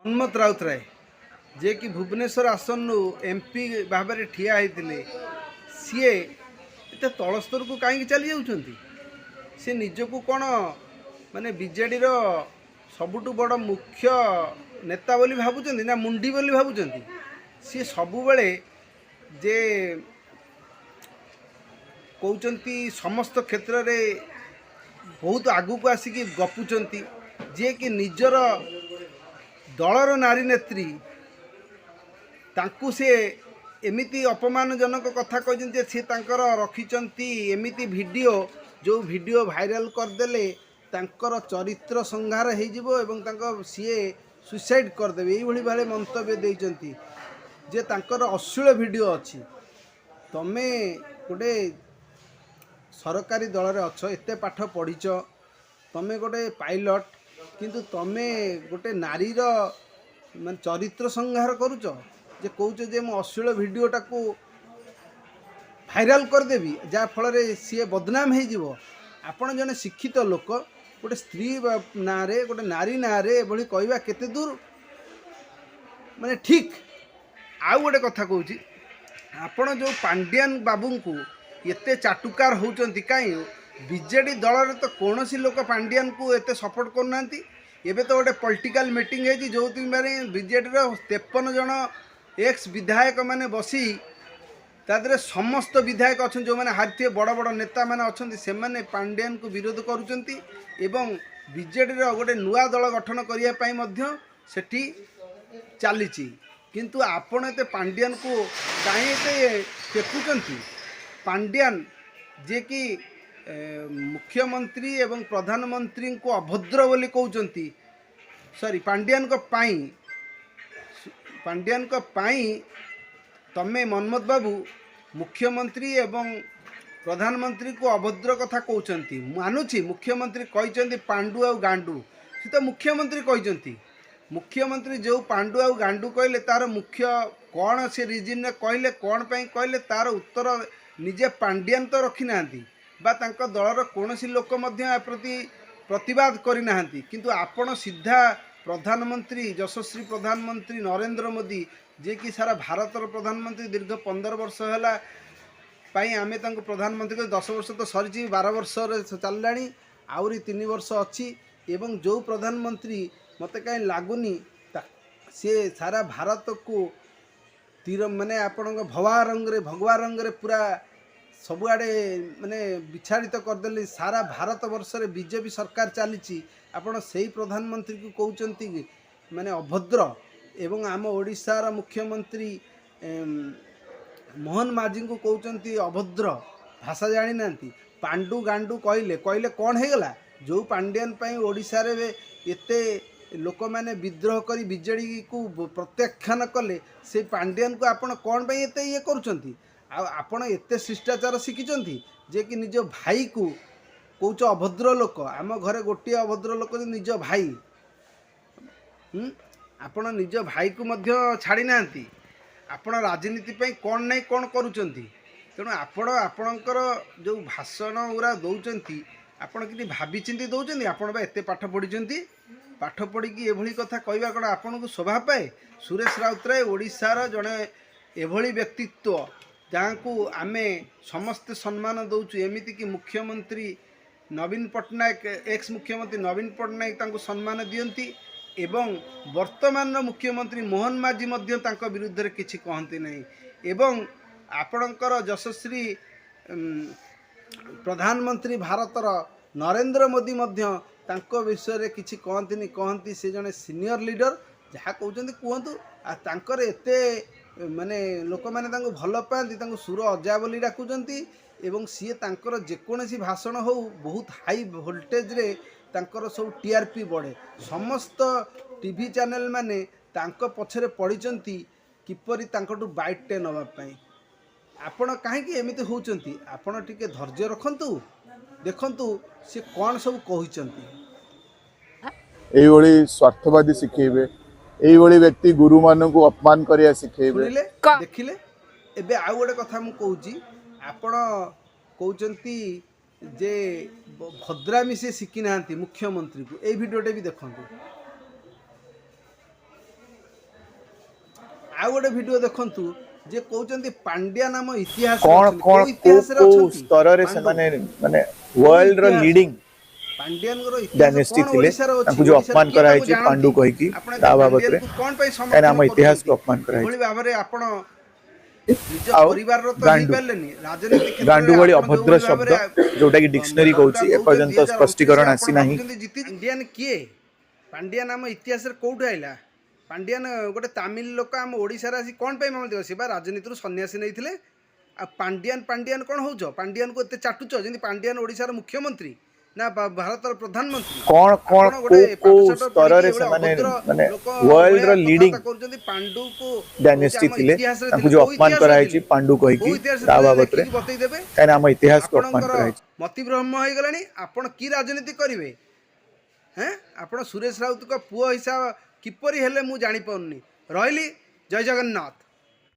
हनुमत राउतराय जे कि भुवनेश्वर आसन एमपी भाव में ठिया होते सी एत तल स्तर को कहीं चली जाऊँच सी निजक कौन माने बीजेडी सबुठ बड़ मुख्य नेता बोली भावुं ना मुंडी बोली भावुं सी सबुबले जे कहते समस्त क्षेत्र में बहुत आगू को आसिक गपुंट जे कि निजर दलर नारी नेत्री तांकु से एमिति अपमानजनक कथा कहते सी तांकर रखिचंती एमिति वीडियो जो वीडियो भाइराल करदेले तांकर चरित्र संहार हो जिवो एवं तांको सीए सुसाइड करदेवे यही भाले मंतव्य देइचंती जे तांकर अश्लील वीडियो अच्छी तमे गोटे सरकारी दल रे अच्छ एते पाठ पढ़ीच तमे गोटे पायलट किंतु तमे गोटे नारीर मान चरित्र संहार करुच जे कौच जे मो अश्लील वीडियोटा को भाइराल करदेवी जहाँ फल सी बदनाम हो आपण जने शिक्षित लोक गोटे स्त्री ना रे गोटे नारी ना रे एभली कहवा केते दूर माने ठीक आउ गोटे कथा कहूँ आपण जो पांड्यान बाबू को एते चाटुकार होउचंती काई बीजेडी दल तो कौन सी लोक पांड्यान को एते सपोर्ट करना एबे तो गोटे पॉलिटिकल मीटिंग है जो माने बीजेडी 53 जन एक्स विधायक माने बसी तादरे समस्त विधायक अच्छा जो मैंने हारती बड़ बड़ नेता मैंने अच्छा से मैंने पांड्यान को विरोध करुँच एवं बीजेडी गोटे नुआ दल गठन करने सेठी चली किंतु आपण एते पांड्यान को कहीं एते टेकुचंती पांड्यान जे कि मुख्यमंत्री एवं प्रधानमंत्री को अभद्र बोली कहउचंती सॉरी पांड्यान को पाई तमे मनमोहन बाबू मुख्यमंत्री एवं प्रधानमंत्री को अभद्र कथा कहउचंती मानुची मुख्यमंत्री कहचंती पांडु आ गांडू से तो मुख्यमंत्री कहचंती मुख्यमंत्री जो पांडु आ गांडू कहले तार मुख्य कौन से रिजन कहले कौन पे कहले तार उत्तर निजे पांड्यान तो रखी नांती बा तांको दलर कौन सी लोक मध्य प्रति प्रतिवाद करना किंतु आपण सीधा प्रधानमंत्री यशस्वी प्रधानमंत्री नरेंद्र मोदी जे कि सारा भारतर प्रधानमंत्री दीर्घ 15 वर्ष है आमे तांको प्रधानमंत्री को 10 वर्ष तो सरी 12 वर्ष चललानी आउरी 3 वर्ष अच्छी एवं जो प्रधानमंत्री मते कहीं लगुनि सी सारा भारत को तीर माने आपण भवा भगवा रंग रे पूरा सबुआड़े माने विछाड़ित करदेली सारा भारत वर्ष रे बीजेपी सरकार चली आपण से प्रधानमंत्री को कहउचंती माने अभद्र एवं आम ओडिशार मुख्यमंत्री मोहन माझी को कहउचंती अभद्र भाषा जानी नांती पांडु गांडू कहले कहले कौन हो गला जो पांड्यान पई ओडिशा रे एते लोक मैंने विद्रोह करी बीजेडी को प्रत्याख्यान कले से पांड्यान को आपण कौन पे एते ये करुचंती आपण एते शिष्टाचार शिखिचंती जे कि निज भाई को कौच अभद्र लोक आम घरे गोटे अभद्र लोक निज भाई आपण निज भाई को मध्य छाड़ी नांती आपण राजनीति पे कौन नहीं कौन करुचंती तेणु आपण आपणकर जो भाषण गुरा दौचंती आपण कि भावी चिंती दौचंती आपण बा एते पाठ पढ़ी पाठ पढ़ी एभली कथा कहवा कौन आपन को शोभा पाए सुरेश राउतराय ओडिशार जड़े एभली व्यक्तित्व जहाँ को आमे समस्ते सम्मान दौचु एमिति कि मुख्यमंत्री नवीन पट्टनायक एक्स मुख्यमंत्री नवीन पट्टनायक तांको सम्मान दियंती एवं वर्तमान मुख्यमंत्री मोहन माझी मध्य तांको विरुद्ध रे किछि कहंती नहीं एवं आपणकर यशस्वी प्रधानमंत्री भारतर नरेंद्र मोदी मध्य तांको विषय रे किछि कहंती से जने सीनियर लीडर जहाँ कहते कहतु आर एते माने लोक मैंने भल पाती सुर अजा बोली डाकुचंती एवं सी तांकर जेकोसी भाषण हो बहुत हाई वोल्टेज रे तांकर सब टीआरपी बढ़े समस्त टीवी चैनल माने तांको पछरे पड़ीचंती किपरि तांकटू बाइटे नवा पाई आपण कहीं एमती होचंती आपण टिके धैर्य रखंतु देखंतु से कौन सब कहचंती एभली स्वार्थवादी शिखेबे एभली व्यक्ति गुरु मान को अपमान करिया शिखेबे देखिले एबे आ गोटे कथा मु कहूची आपण कहचंती जे भद्रामी से शिखी ना मुख्यमंत्री को ए भिडियोटे भी देखंतु ଆଉ ଗୋଟେ ଭିडिଓ ଦେଖନ୍ତୁ ଯେ କହୁଛନ୍ତି ପାଣ୍ଡିଆ नाम इतिहास कौन कौन को स्तर रे से माने वर्ल्ड रो लीडिंग पांड्यानगर इतिहास डायनेस्टी कौन थिले ओडिसा रो अछि तांकु जो अपमान करा है पांडु कहि की ता बाबत रे कौन पे काना हम इतिहास को अपमान करा एभली है भाबरे आपण निज आउ परिवार रो तो गांडू हिबेलेनी राजनीति क्षेत्र गांडू वाली अभद्र शब्द जोटा की डिक्शनरी कहूची ए पर्यंत स्पष्टीकरण आसी नाही पांड्यान किए पांड्या नाम इतिहास रे कोउठ आइला पांड्यान गोटे तमिल लोक आम ओडिसा रे आसी कोन पे मामले दिवस बा राजनीति रो सन्यासी नैथिले आ पांड्यान पांड्यान कोन होउछ पांड्यान को एते चाटुच जेंति पांड्यान ओडिसा रो मुख्यमंत्री ना भारत रो प्रधानमंत्री कौन कौन को स्तर रे से माने वर्ल्ड रो लीडिंग करजंती पांडु को डायनेस्टी थिले तांकु जो अपमान करा है पांडु कहि की ता बाबत रे बतई देबे काना हम इतिहास को अपमान करा है मति ब्रह्म होई गलानी आपण की राजनीति करिवे हैं आपण सुरेश राउत को पुओ हिसाब किपरि हेले मु जानि पउनी रहली जय जगन्नाथ।